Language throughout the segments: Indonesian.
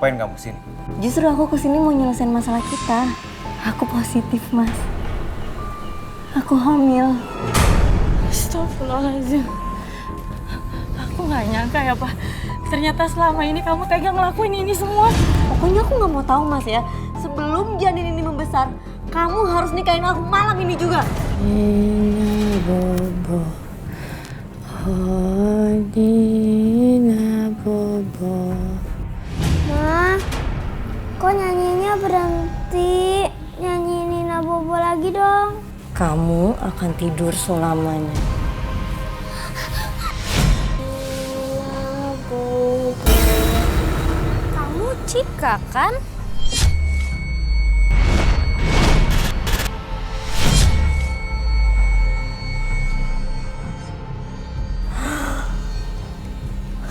Ngapain kamu sini? Justru aku kesini mau nyelesain masalah kita. Aku positif, Mas. Aku hamil. Astagfirullahaladzim. Aku gak nyangka ya, Pak. Ternyata selama ini kamu tega ngelakuin ini semua. Pokoknya aku gak mau tahu, Mas ya. Sebelum janin ini membesar, kamu harus nikahin aku malam ini juga. Nina Bobo. Oh, Nina Bobo. Ma, kok nyanyinya berhenti? Nyanyi Nina Bobo lagi dong. Kamu akan tidur selamanya. Nina Bobo. Kamu Cika kan?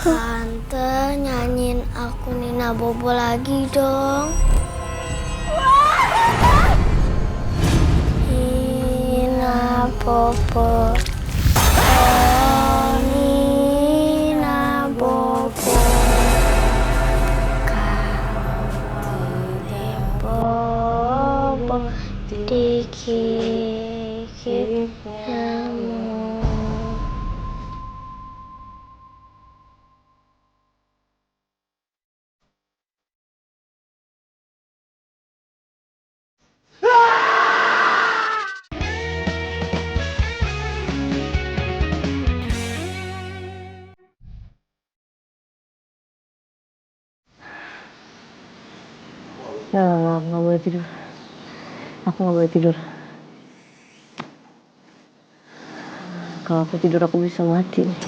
Tante, nyanyiin aku Nina Bobo lagi dong. Nina Bobo. Oh, Nina Bobo. Kali Bobo dikikit nyamuk. Nggak boleh tidur. Aku nggak boleh tidur. Kalau aku tidur aku bisa mati nih.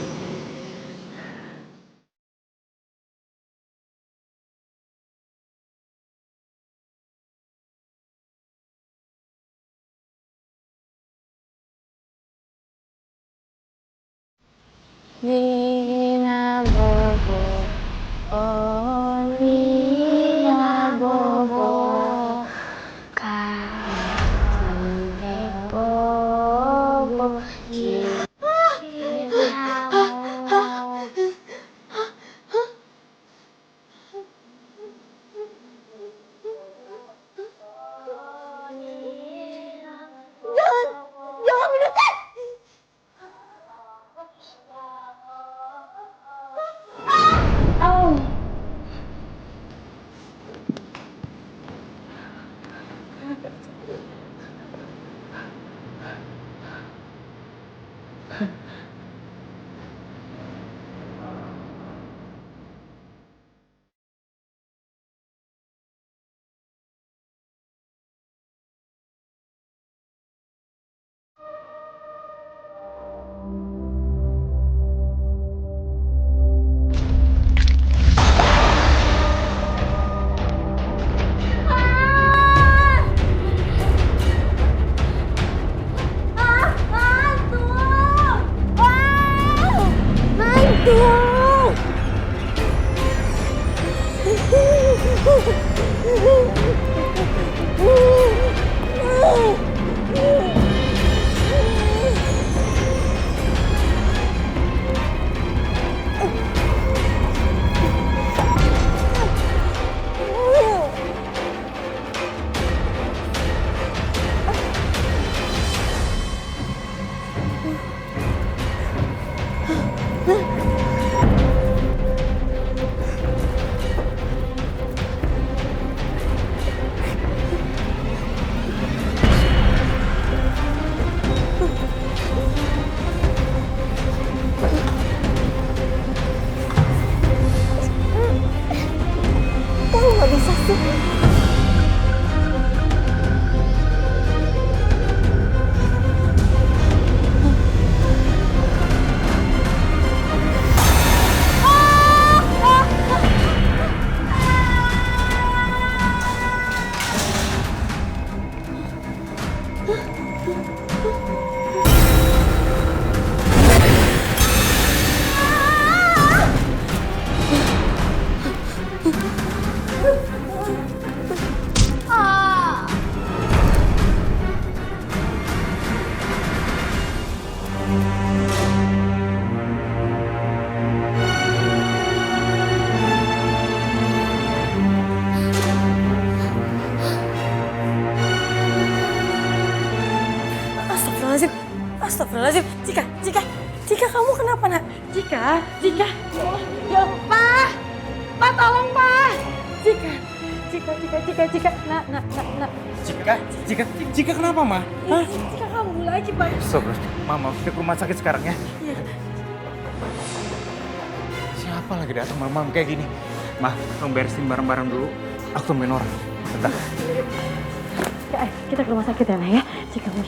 Nina Bobo. Oh, Nina Bobo. Kali Bobo dikikit nyamuk. Jangan mendekat. Astagfirullahaladzim. Cika kamu kenapa nak? Cika. Ya, Pak tolong Pak. Cika. Nak. Cika kenapa, Ma? Hah? Cika kamu lagi Pak. Sobat, Mama kita ke rumah sakit sekarang ya. Iya. Siapa lagi datang malam-malam kayak gini? Ma, kamu beresin barang-barang dulu. Aku temuin orang. Bentar. Ya, kita ke rumah sakit ya, Nak ya. Cika mau.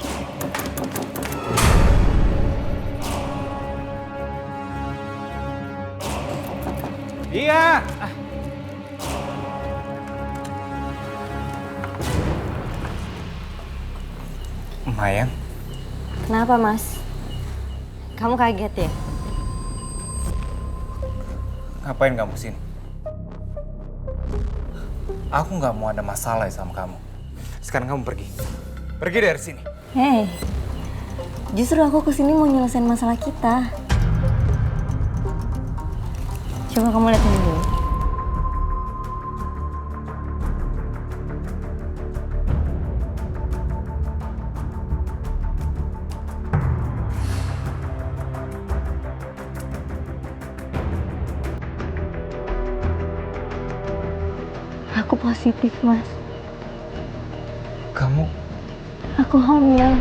Iya. Mayang, Kenapa, Mas? Kamu kaget ya? ngapain kamu sini? Aku nggak mau ada masalah sama kamu. Sekarang kamu pergi. Pergi dari sini. Hei, justru aku kesini mau nyelesain masalah kita. Coba kamu lihat ini dulu. Aku positif, Mas. Kamu Aku hamil.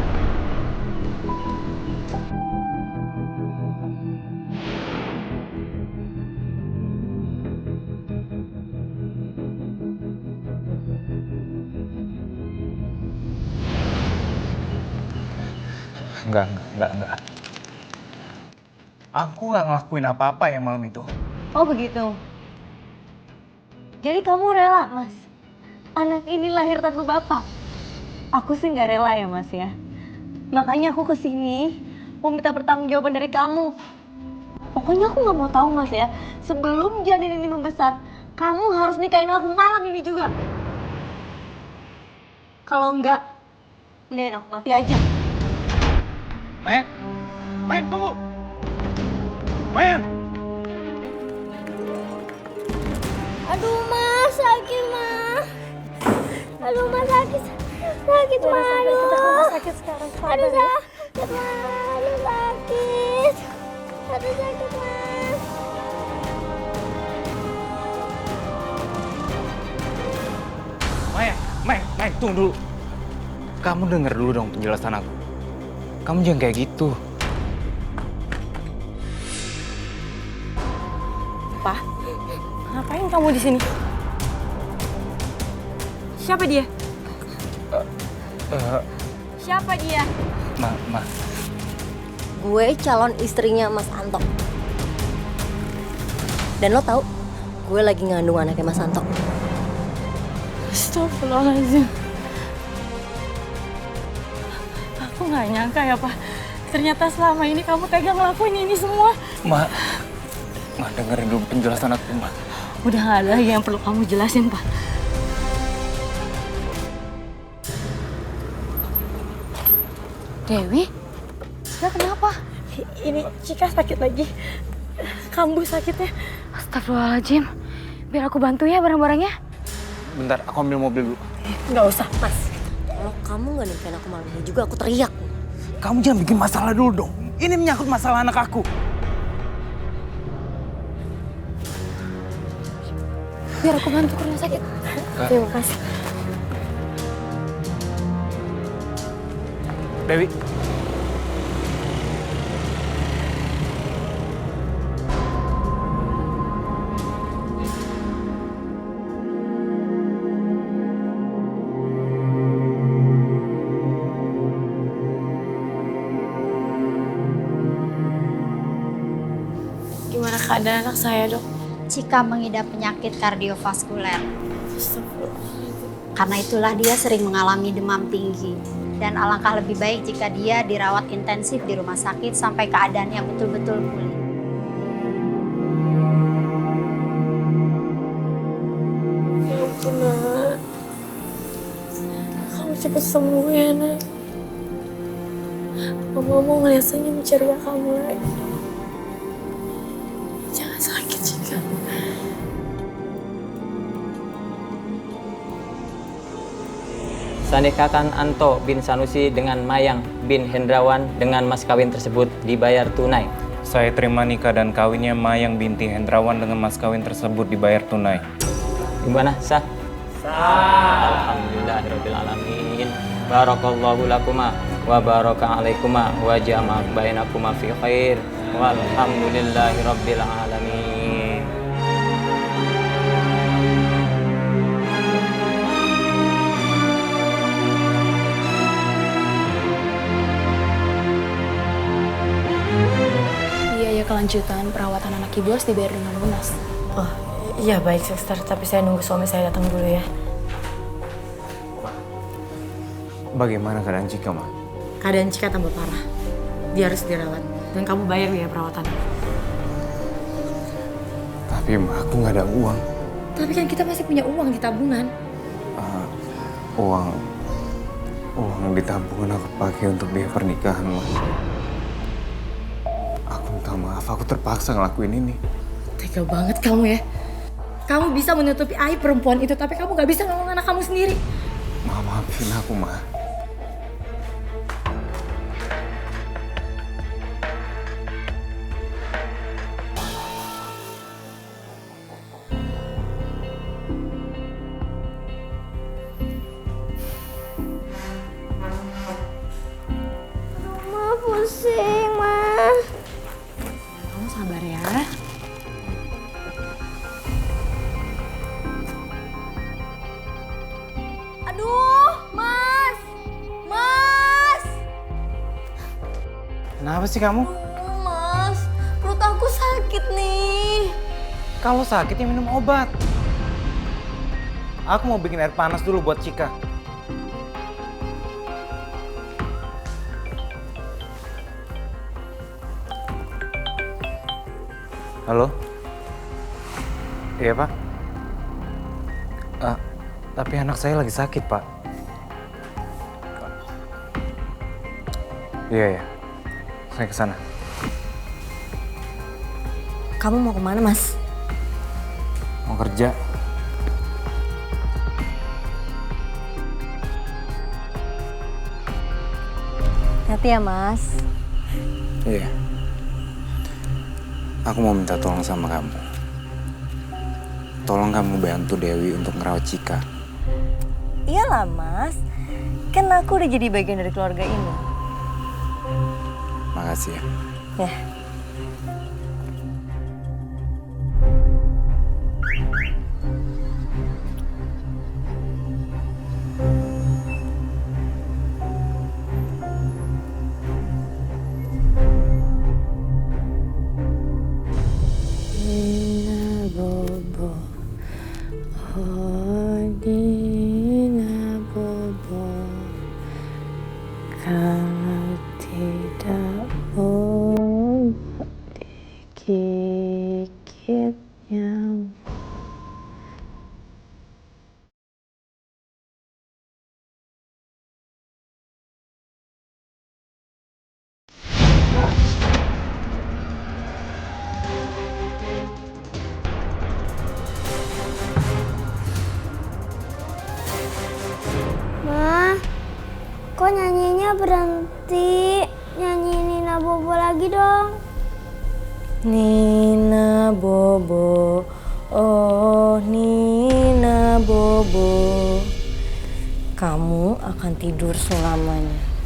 Enggak. Aku nggak ngelakuin apa-apa ya malam itu. Oh begitu. Jadi kamu rela, Mas? Anak ini lahir tanpa bapak. Aku sih nggak rela ya, Mas ya. Makanya aku kesini mau minta pertanggungjawaban dari kamu. Pokoknya aku nggak mau tahu, Mas ya. Sebelum janin ini membesar, kamu harus nikahin aku malam ini juga. Kalau enggak, mendingan aku mati aja. Mayang tunggu. Mayang. Aduh, Mas, sakit, Mas. Aduh, Mas, sakit, Mas. Aduh. Kita ke rumah sakit sekarang. Aduh, sakit, Mas. Aduh, sakit. Aduh, sakit, Mas. Mayang, tunggu dulu. Kamu denger dulu dong penjelasan aku. Kamu jangan kayak gitu. Pak, ngapain kamu di sini? Siapa dia? Siapa dia? Ma. Gue calon istrinya Mas Anto. Dan lo tahu, gue lagi ngandung anaknya Mas Anto. Astagfirullahaladzim. Aku nggak nyangka ya Pak. Ternyata selama ini kamu tega ngelakuin ini semua. Ma, dengerin dulu penjelasan aku, Ma. Udah nggak ada lagi yang perlu kamu jelasin Pak. Dewi? Dia kenapa? Ini Cika sakit lagi. Kambuh sakitnya. Astagfirullahaladzim. Biar aku bantu ya barang-barangnya. Bentar, aku ambil mobil dulu. Nggak usah, Mas. Kalau kamu nggak nikahin aku malam ini juga, aku teriak. Kamu jangan bikin masalah dulu dong. Ini menyangkut masalah anak aku. Biar aku bantu ke rumah sakit. Terima kasih. Dewi. Gimana keadaan anak saya, Dok? Cika mengidap penyakit kardiovaskuler. Karena itulah dia sering mengalami demam tinggi. Dan alangkah lebih baik jika dia dirawat intensif di rumah sakit sampai keadaannya betul-betul pulih. Ya ampun, Nak. Kamu cepat sembuh ya, Nak. Mama mau ngeliat senyum ceria kamu lagi. Jangan sakit, Cika. saya nikahkan Anto bin Sanusi dengan Mayang bin Hendrawan dengan mas kawin tersebut dibayar tunai. Saya terima nikah dan kawinnya Mayang binti Hendrawan dengan mas kawin tersebut dibayar tunai. Gimana? Sah? Sah. Alhamdulillahirabbil alamin. Barakallahu lakuma wa baraka alaikuma wa jama' bainakuma fi khair. Walhamdulillahirabbil alamin. Biaya kelanjutan perawatan anak ibu harus dibayar dengan lunas. Oh, iya baik suster, tapi saya nunggu suami saya datang dulu ya. Bagaimana keadaan Cika, Ma? Keadaan Cika tambah parah. Dia harus dirawat. Dan kamu bayar biaya perawatannya. Tapi Ma, aku nggak ada uang. Tapi kan kita masih punya uang di tabungan. Uang di tabungan aku pakai untuk biaya pernikahan, Ma. Aku minta maaf, aku terpaksa ngelakuin ini. Tega banget kamu ya. Kamu bisa menutupi aib perempuan itu, tapi kamu gak bisa nolong anak kamu sendiri. Ma, maafin aku, Ma. Ma, pusing, Ma. Kamu sabar ya. Aduh, Mas! Mas! Kenapa sih kamu? Mas, perut aku sakit nih. Kalau sakit ya minum obat. Aku mau bikin air panas dulu buat Cika. Halo? Iya, Pak? Tapi anak saya lagi sakit, Pak. Iya, ya. Saya kesana. Kamu mau kemana, Mas? Mau kerja. Hati ya, Mas. Iya. Aku mau minta tolong sama kamu. Tolong kamu bantu Dewi untuk ngerawat Cika. Iyalah, Mas. Kan aku udah jadi bagian dari keluarga ini. Makasih ya. Ya. Kalau tidak obat digigit nyamuk. Ma, kok nyanyinya berhenti? Nyanyi Nina Bobo lagi dong. Nina Bobo, oh Nina Bobo, kamu akan tidur selamanya.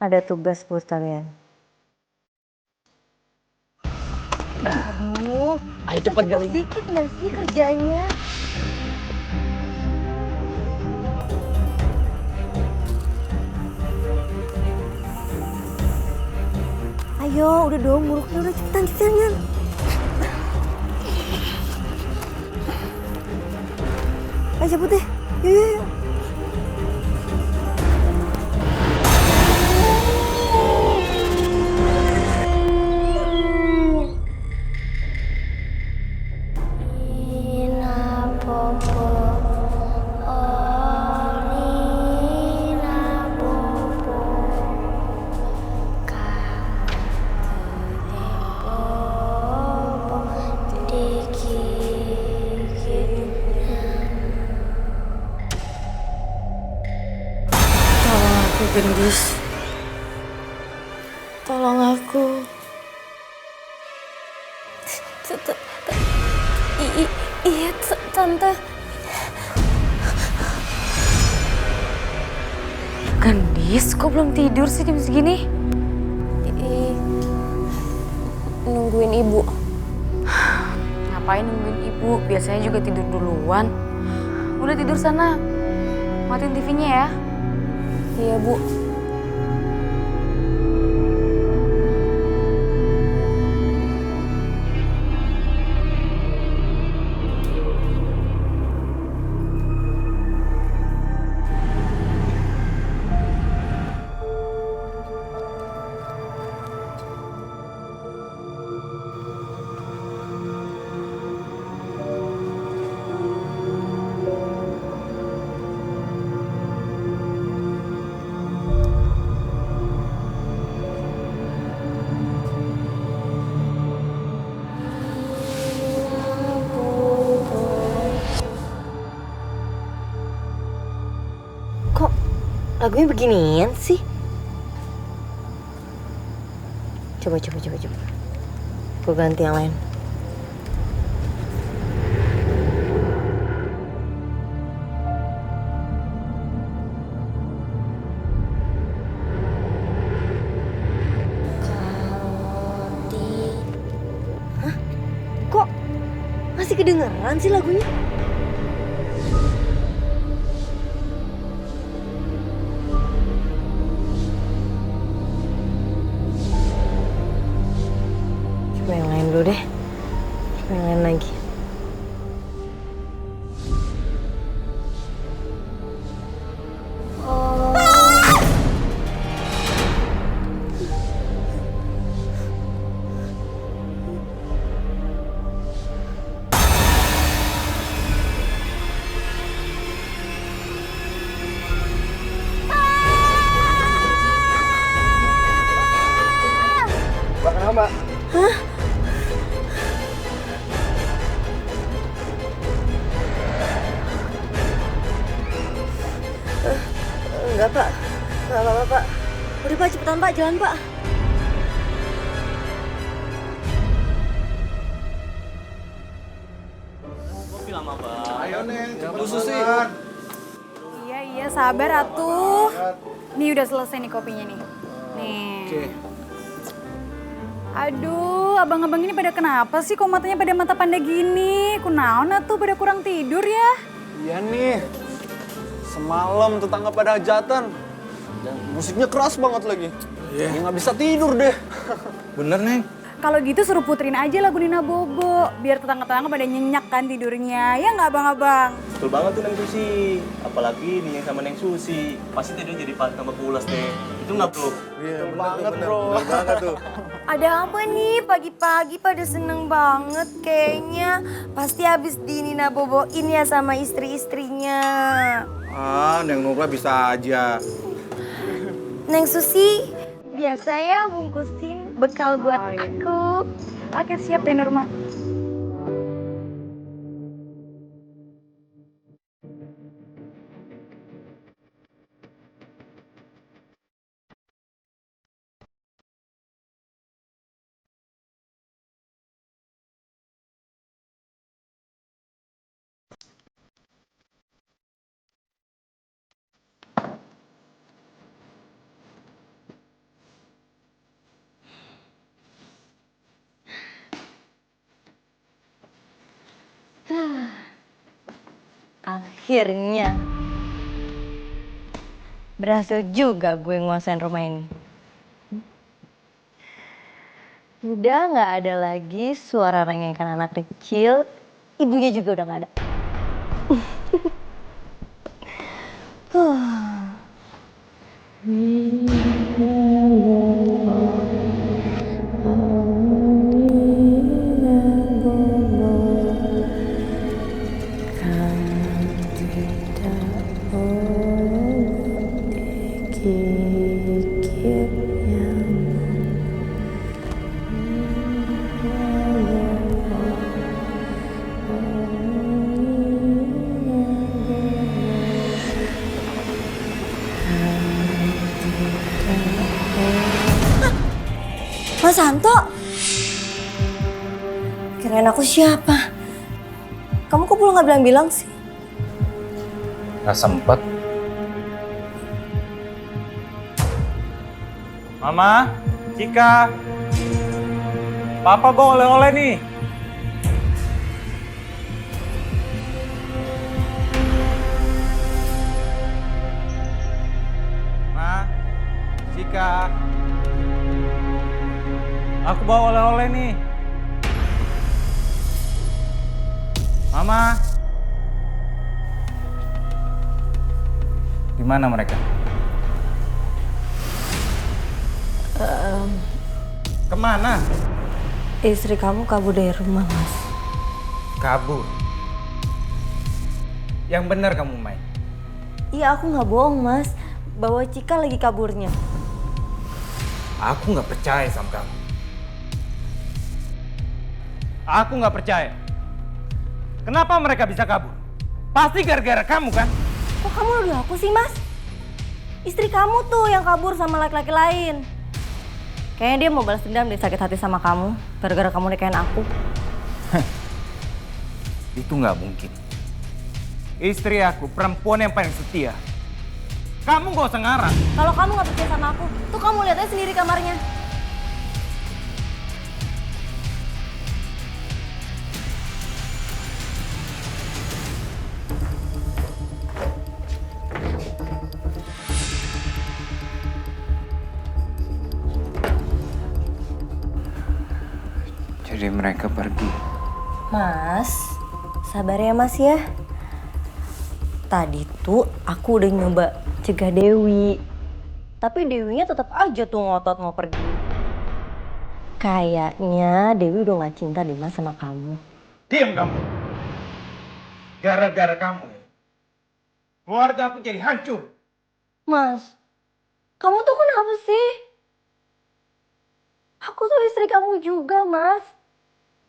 Ada tugas buat kalian. Aduh, ayo cepat kali. Sedikit nggak sih kerjanya? Ayo, udah dong, muruknya udah cepetan cepetan. Ayo cepet deh, yuk. Tolong aku. Iya, Tante. Gendis, kok belum tidur sih jam segini? Nungguin ibu. Ngapain nungguin ibu? Biasanya juga tidur duluan. Udah tidur sana. Matiin TV-nya ya. Iya, Bu. Kok lagunya beginian sih? Coba. Gue ganti yang lain. Hah? Kok masih kedengeran sih lagunya? Coba yang lain dulu deh. Coba yang lain lagi. Enggak, Pak. Enggak apa-apa, Pak. Udah, Pak, cepetan, Pak. Jalan, Pak. Iya, sabar atuh. Nih udah selesai nih kopinya nih. Nih. Aduh, abang-abang ini pada kenapa sih kok matanya pada mata panda gini? Kunaon atuh pada kurang tidur ya? Iya nih, semalam tetangga pada hajatan. Dan musiknya keras banget lagi. Iya. Nggak bisa tidur deh. Bener, Neng. Kalau gitu suruh puterin aja lagu Nina Bobo. Biar tetangga-tetangga pada nyenyak kan tidurnya. Ya nggak abang-abang? Betul banget tuh Neng Susi. Apalagi nih yang sama Neng Susi. Pasti tidurnya jadi tambah pulas deh. Itu nggak bro? Iya, betul banget bro. Bener banget tuh. Ada apa nih pagi-pagi pada seneng banget kayaknya. Pasti habis di Nina boboin ya sama istri-istrinya. Ah, Neng Nurla bisa aja. Neng Susi, biasa ya bungkusin bekal buat aku. Oke, siap deh Nurma. Akhirnya berhasil juga gue nguasain rumah ini. Udah nggak ada lagi suara rengekan anak kecil, ibunya juga udah nggak ada. Mas Santo? Kirain aku siapa? Kamu kok pulang gak bilang-bilang sih? Gak sempet. Mama, Cika, Papa bawa oleh-oleh nih. Ma, Cika, aku bawa oleh-oleh nih. Mama, di mana mereka? Kemana? Istri kamu kabur dari rumah, Mas. Kabur. Yang benar kamu, Mai. Iya, aku nggak bohong, Mas. Bawa Cika lagi kaburnya. Aku nggak percaya sama kamu. Aku nggak percaya. Kenapa mereka bisa kabur? Pasti gara-gara kamu kan? Kok kamu nuduh aku sih, Mas? Istri kamu tuh yang kabur sama laki-laki lain. Kayaknya dia mau balas dendam, dia sakit hati sama kamu gara-gara kamu nikahin aku. Itu nggak mungkin. Istri aku perempuan yang paling setia. Kamu gak usah ngarang. Kalau kamu nggak percaya sama aku, tuh kamu lihat aja sendiri kamarnya. Jadi mereka pergi. Mas, sabar ya Mas ya. Tadi tuh aku udah nyoba cegah Dewi. Tapi Dewinya tetap aja tuh ngotot mau pergi. Kayaknya Dewi udah gak cinta deh Mas sama kamu. Diam kamu. Gara-gara kamu. Keluarga aku jadi hancur. Mas, kamu tuh kenapa sih? Aku tuh istri kamu juga, Mas.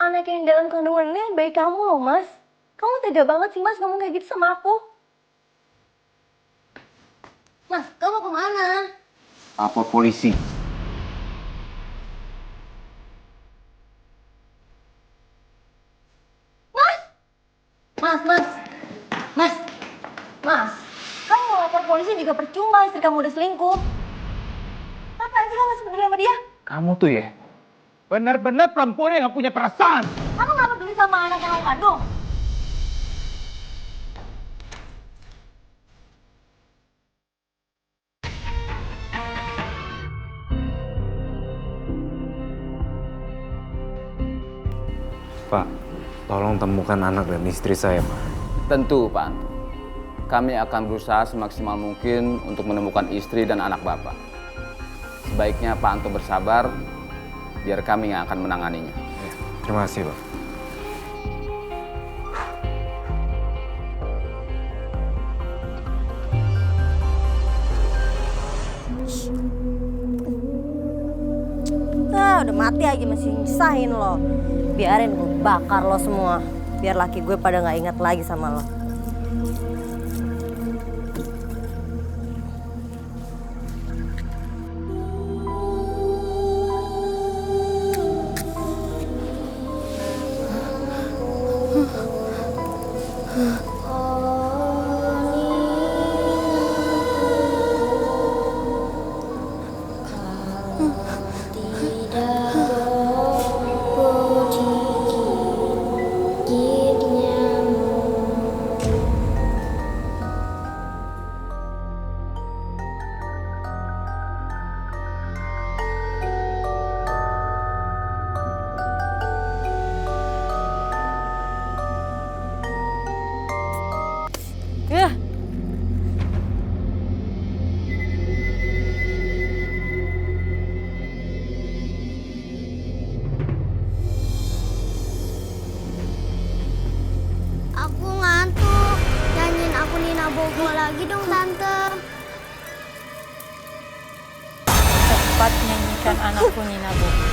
Anak yang dalam kandungannya baik kamu loh, Mas. Kamu tega banget sih, Mas, ngomong kayak gitu sama aku. Mas, kamu kemana? Apa polisi? Mas, kamu mau lapor polisi juga percuma, istri kamu udah selingkuh. Ngapain sih kamu masih peduli sama dia? Kamu tuh ya, benar-benar perempuan yang gak punya perasaan. Kamu gak peduli sama anak yang kamu kandung? Pak, tolong temukan anak dan istri saya, Pak. Tentu, Pak Anto. Kami akan berusaha semaksimal mungkin untuk menemukan istri dan anak Bapak. Sebaiknya Pak Anto bersabar, biar kami yang akan menanganinya. Terima kasih, Pak. Ah, udah mati aja masih nyusahin lo. Biarin gue bakar lo semua. Biar laki gue pada gak ingat lagi sama lo. Aku ngantuk. Nyanyiin aku Nina Bobo lagi dong, Tante. Cepat nyanyikan anakku Nina Bobo.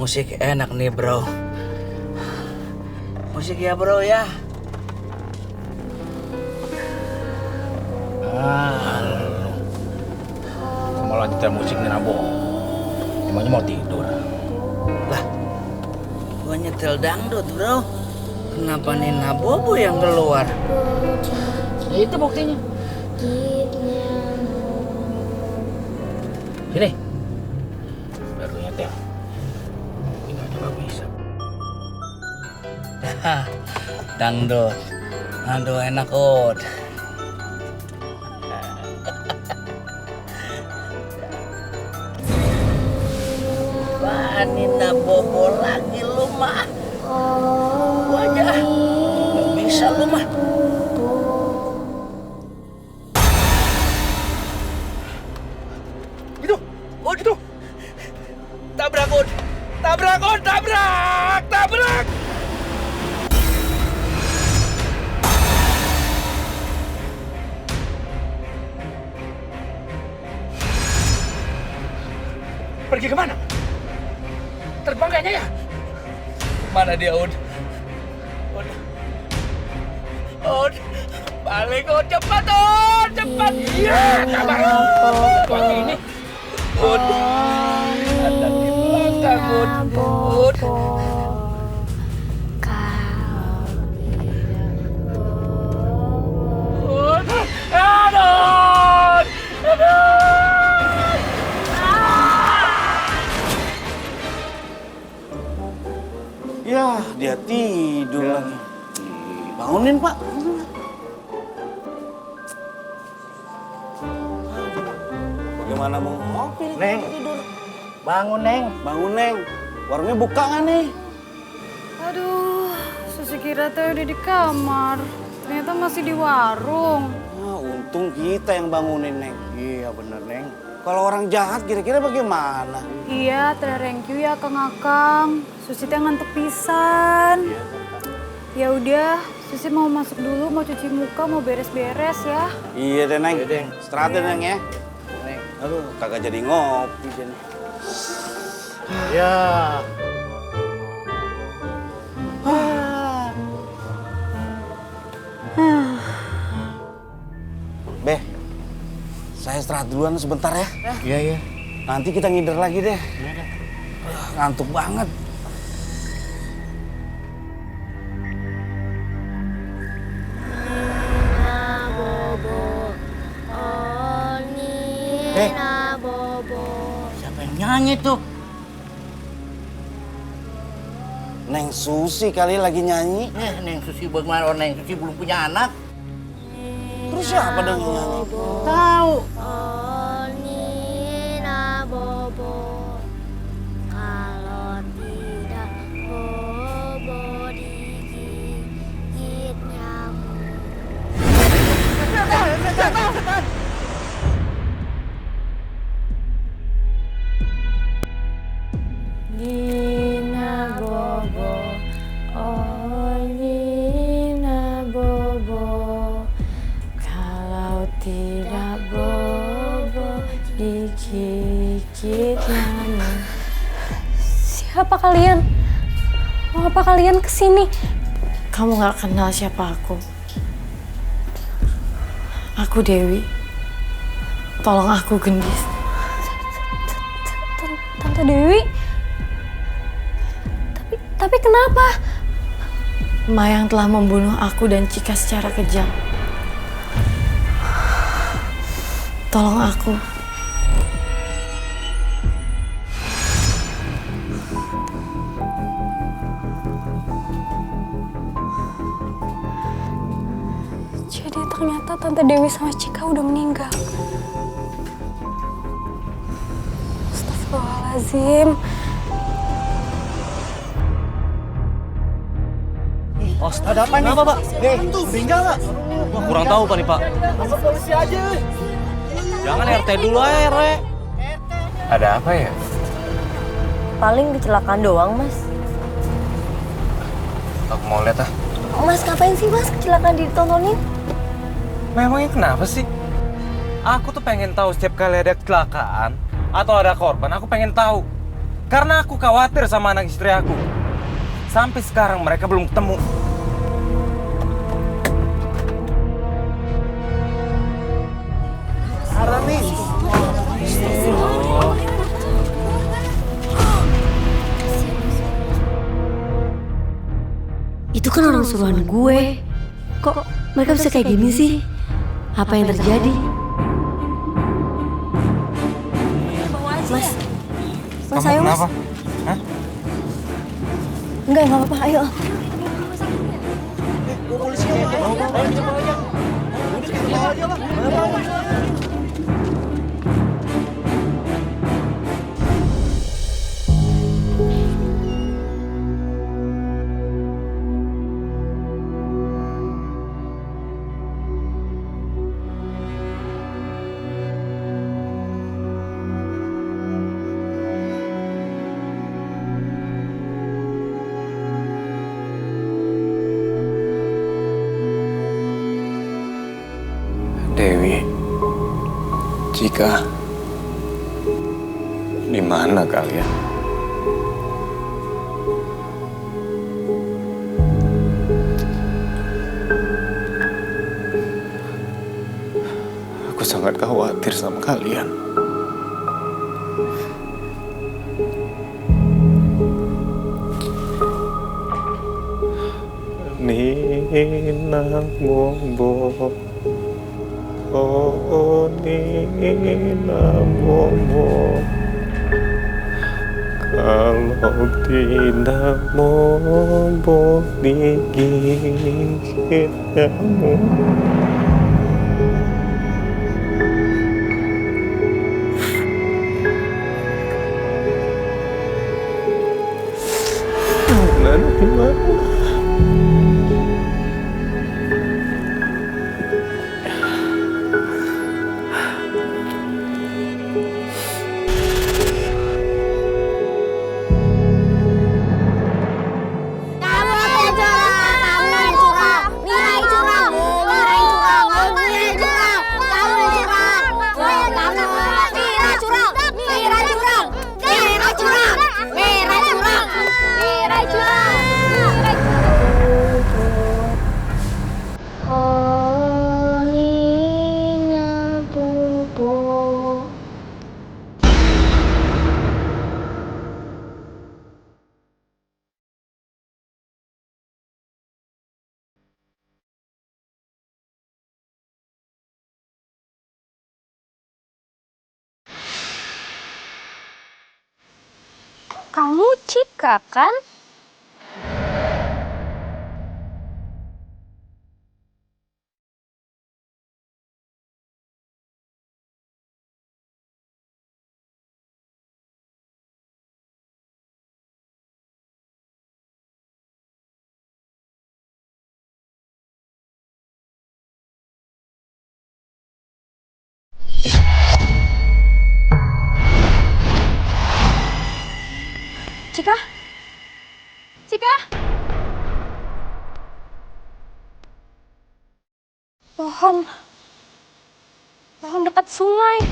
musik enak nih bro. Musik ya bro ya. Malah nyetel musik nih Nabo. Emangnya mau tidur? Lah, gua nyetel dangdut bro. Kenapa Nina Bobo yang keluar? Ya itu buktinya. Sini. Baru nyetel. Ini aja gak bisa. Dangdut. Aduh enak od. Nina Bobo lagi lu mah. Gua aja gak bisa lu mah. Itu, Od itu. Tabrak Od. Tabrak Od, tabrak, tabrak. Pergi kemana? Terbang kayaknya ya? Mana dia, Od? Od. Od. Balik, Od. Cepat, Od. Cepat. Iya, sabar. Pagi ini. Od. Ada di belakang, Od. Od. Od. Aduh. Aduh. Ya, dia tidur lagi. Bangunin, Pak. Bagaimana mau ngopi? Neng. Tidur. Bangun, Neng. Bangun, Neng. Warungnya buka nggak nih? Aduh, Susi kira teh udah di kamar. Ternyata masih di warung. Nah, untung kita yang bangunin, Neng. Iya, bener, Neng. Kalau orang jahat kira-kira bagaimana? Iya, thank you ya Akang. Susi teh ngantuk pisan. Ya udah, Susi mau masuk dulu, mau cuci muka, mau beres-beres ya. Iya deh, Neng. Istirahat deh, Neng ya. Neng, aduh, kagak jadi ngopi deh. Ya. Beh, saya istirahat duluan sebentar ya. Iya, iya. Nanti kita ngider lagi deh. Ngantuk banget. Siapa yang nyanyi tuh? Neng Susi kali lagi nyanyi. Neng Susi bagaimana? Neng Susi belum punya anak. Terus siapa dong yang nyanyi? Tahu. Nina Bobo, kalau tidak Bobo digigit nyamuk. Nina Bobo, oh Nina Bobo, kalau tidak Bobo digigit nyamuk. Siapa kalian? Mau apa kalian kesini? Kamu gak kenal siapa aku. Aku Dewi. Tolong aku, Gendis. Tante Dewi? Tapi kenapa? Mayang telah membunuh aku dan Cika secara kejam. Tolong aku. Jadi ternyata Tante Dewi sama Cika udah meninggal. Astagfirullahaladzim. Ada apa nih? Kenapa, Pak? Itu meninggal nggak? Wah, kurang tahu Pak nih, Pak. Masuk polisi aja. Jangan RT dulu aja, RW. Ada apa ya? Paling kecelakaan doang, Mas. Aku mau lihat ah. Mas, ngapain sih, Mas? Kecelakaan ditontonin? Memangnya kenapa sih? Aku tuh pengen tahu setiap kali ada kecelakaan atau ada korban, aku pengen tahu. Karena aku khawatir sama anak istri aku. Sampai sekarang mereka belum ketemu. Itu kan orang suruhan gue. Kok mereka bisa kayak gini sih? Apa yang terjadi? Mas, Kamu ayo mas. kenapa? Hah? Enggak apa-apa, ayo. Dewi, Cika, di mana kalian? Aku sangat khawatir sama kalian. Nina Bobo. Oh, Nina Bobo, kalau tidak Bobo digigit kamu. Nanti mana? Kamu Cika kan? Cika? Cika? Pohon dekat sungai.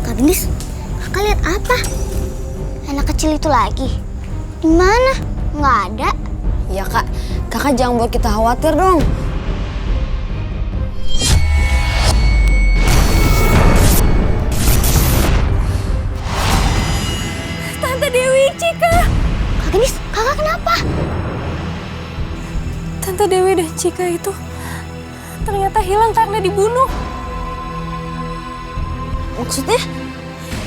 Kak Gendis, kakak lihat apa? Anak kecil itu lagi. Di mana? Nggak ada. Ya kak, kakak jangan buat kita khawatir dong. Tante Dewi, Cika. Kak Gendis, kakak kenapa? Tante Dewi dan Cika itu ternyata hilang karena dibunuh. Maksudnya?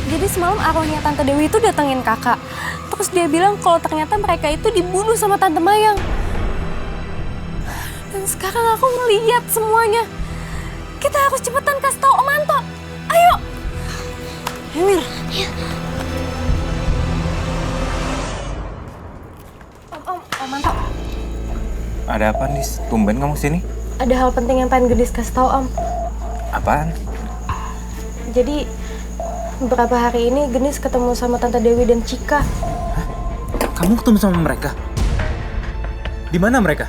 Jadi semalam arwahnya Tante Dewi itu datengin kakak. Terus dia bilang kalau ternyata mereka itu dibunuh sama Tante Mayang. Dan sekarang aku ngeliat semuanya. Kita harus cepetan kasih tahu Om Anto. Ayo. Emir. Ayo. Om Anto. Ada apa, Nis? Tumben kamu sini? Ada hal penting yang pengen Gendis kasih tahu, Om. Apaan? Jadi beberapa hari ini Gendis ketemu sama Tante Dewi dan Cika. Kamu ketemu sama mereka? Di mana mereka?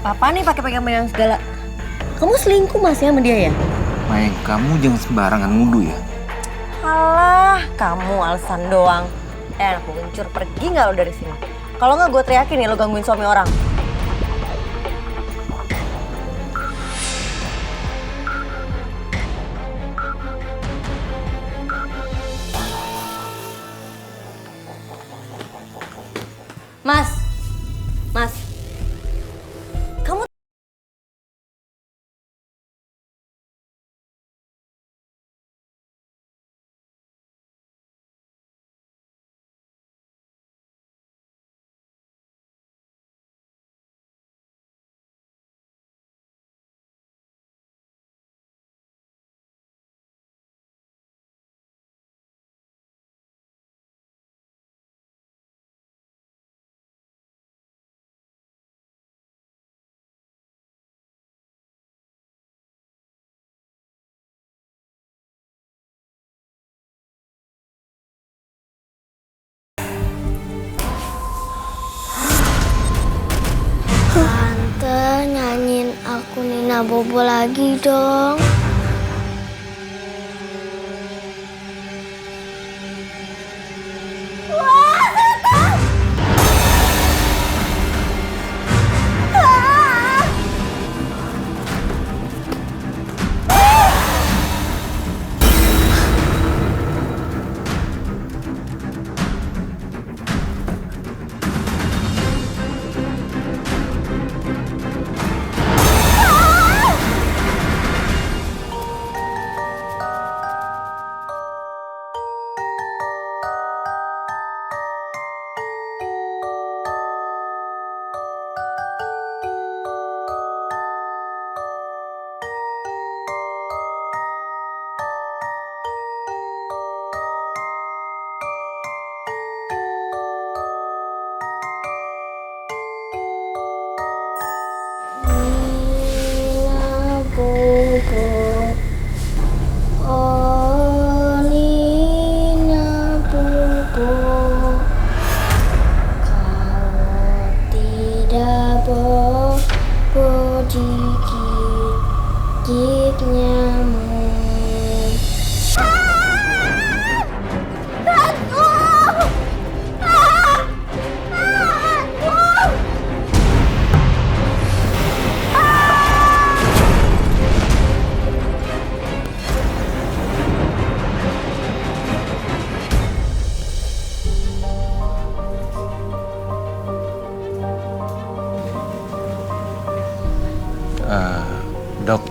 Papa nih pakai pegang pegang segala. Kamu selingkuh Mas ya sama dia ya? Mayang, kamu jangan sembarangan nuduh ya. Alah, kamu alasan doang. Aku mencur pergi nggak lo dari sini? Kalau nggak gue teriakin nih lo gangguin suami orang. Mas, Mas, kamu Tante, nyanyiin aku Nina Bobo lagi dong. Nina Bobo, oh Nina Bobo, kalau tidak bobo digigit nyamuk. Dok,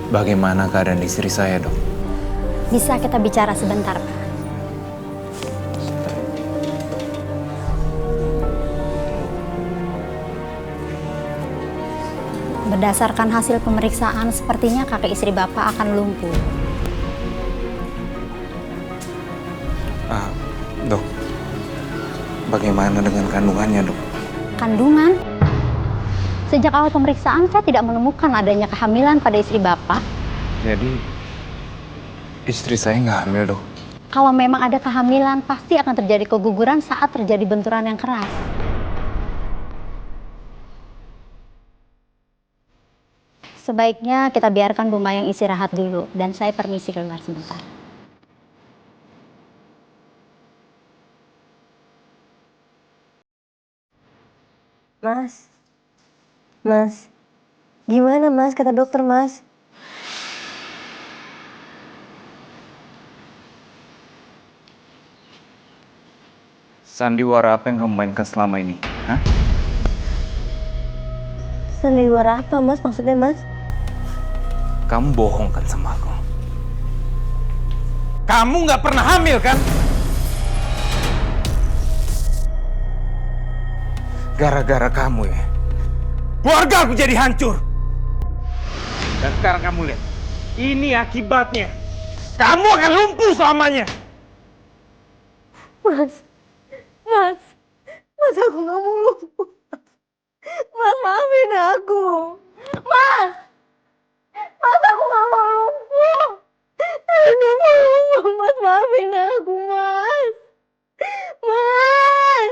bagaimana keadaan istri saya, Dok? Bisa kita bicara sebentar, Pak? Berdasarkan hasil pemeriksaan, sepertinya kakek istri Bapak akan lumpuh. Dok, bagaimana dengan kandungannya, Dok? Kandungan? Sejak awal pemeriksaan, saya tidak menemukan adanya kehamilan pada istri Bapak. Jadi, istri saya nggak hamil, Dok? Kalau memang ada kehamilan, pasti akan terjadi keguguran saat terjadi benturan yang keras. Sebaiknya kita biarkan Bu Mayang istirahat dulu, dan saya permisi keluar sebentar. Mas, gimana Mas, kata dokter Mas? Sandiwara apa yang kamu mainkan selama ini? Hah? Sandiwara apa Mas, maksudnya Mas? Kamu bohong kan sama aku? Kamu nggak pernah hamil kan? Gara-gara kamu ya, keluarga aku jadi hancur. Dan sekarang kamu lihat, ini akibatnya. Kamu akan lumpuh selamanya. Mas, aku nggak mau lumpuh. Mas, maafin aku. Mas, aku nggak mau lumpuh. Aduh, Mas, maafin aku, Mas. Mas.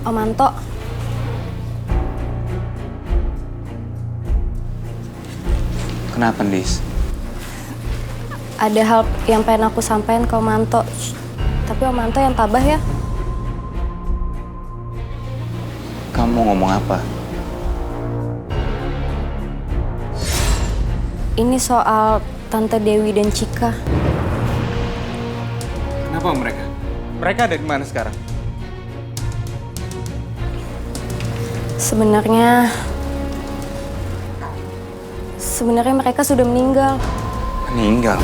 Om Anto. Kenapa, Dis? Ada hal yang pengen aku sampaikan ke Om Anto. Tapi Om Anto yang tabah ya. Kamu ngomong apa? Ini soal Tante Dewi dan Cika. Kenapa mereka? Mereka ada di mana sekarang? Sebenarnya mereka sudah meninggal. Meninggal?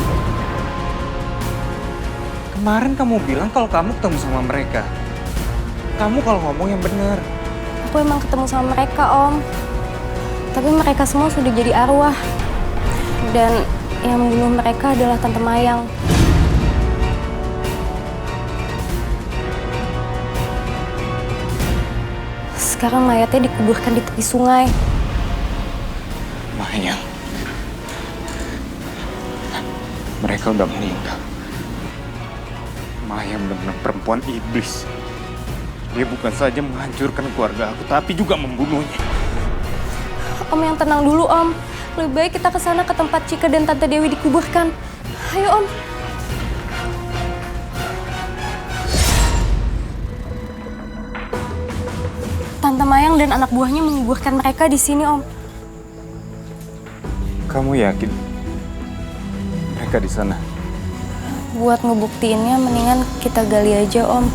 Kemarin kamu bilang kalau kamu ketemu sama mereka. Kamu kalau ngomong yang benar. Aku emang ketemu sama mereka, Om. Tapi mereka semua sudah jadi arwah. Dan yang membunuh mereka adalah Tante Mayang. Sekarang mayatnya dikuburkan di tepi sungai. Mayang. Mereka udah meninggal. Mayang benar-benar perempuan iblis. Dia bukan saja menghancurkan keluarga aku, tapi juga membunuhnya. Om yang tenang dulu, Om. Lebih baik kita ke sana ke tempat Cika dan Tante Dewi dikuburkan. Ayo, Om. Tante Mayang dan anak buahnya menguburkan mereka di sini, Om. Kamu yakin mereka di sana? Buat ngebuktiinnya, mendingan kita gali aja, Om.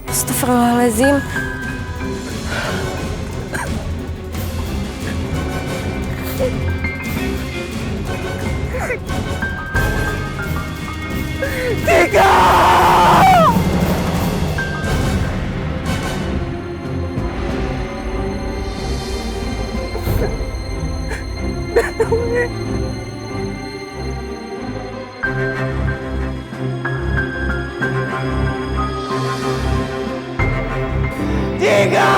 Astagfirullahaladzim. Cika! Cika!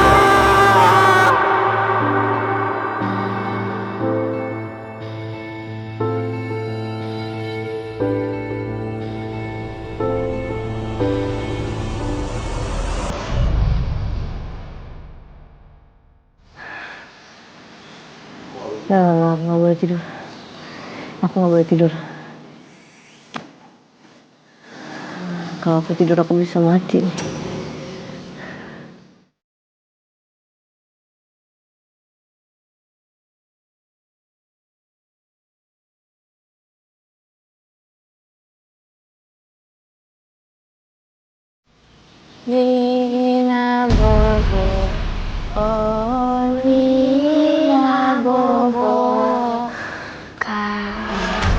Nggak boleh tidur. Aku nggak boleh tidur. Kalau aku tidur aku bisa mati. Nina bobo, oh Nina bobo, kande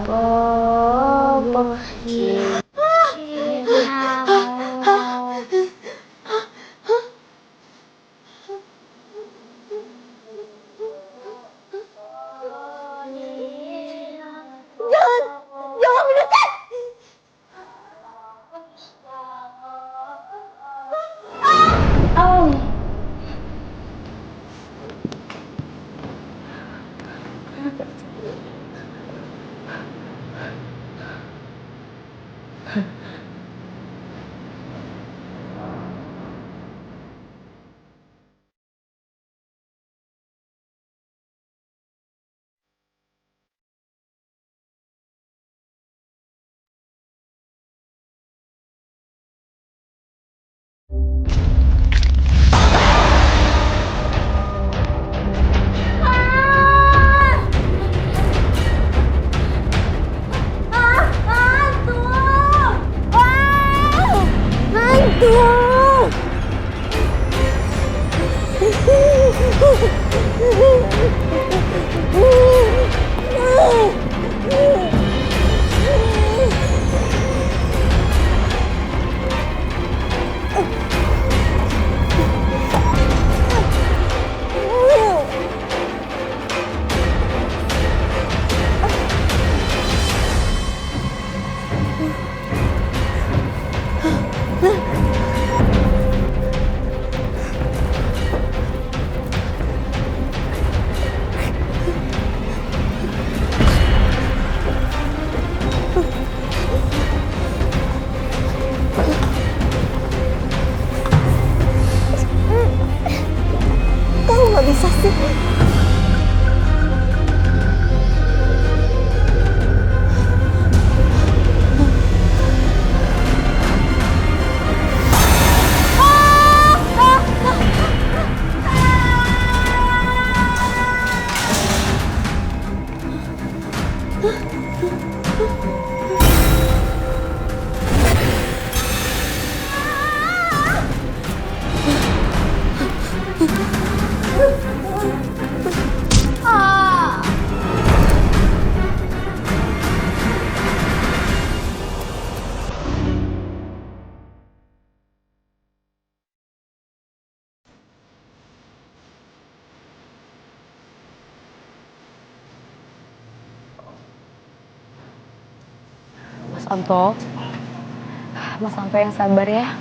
bobo, Nina bobo. Jangan mendekat! Mas Anto, Mas Anto yang sabar ya.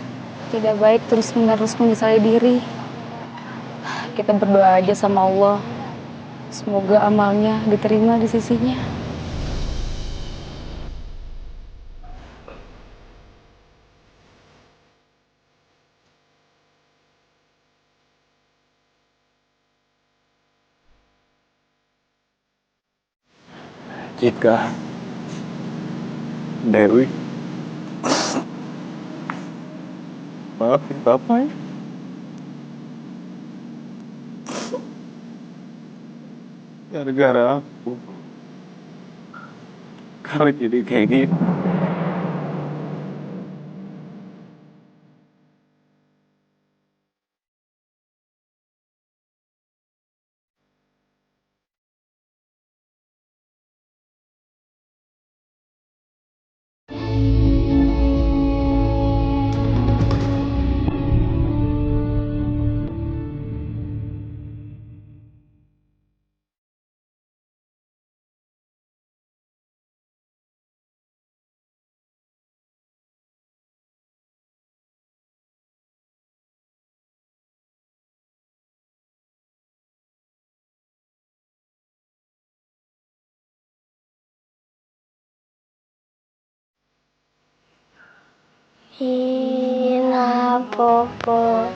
Tidak baik terus-menerus menyesali diri. Kita berdoa aja sama Allah. Semoga amalnya diterima di sisinya. Jika Dewi, maafin Bapak ya. Gara-gara aku, kalian jadi kayak gini. Hina popo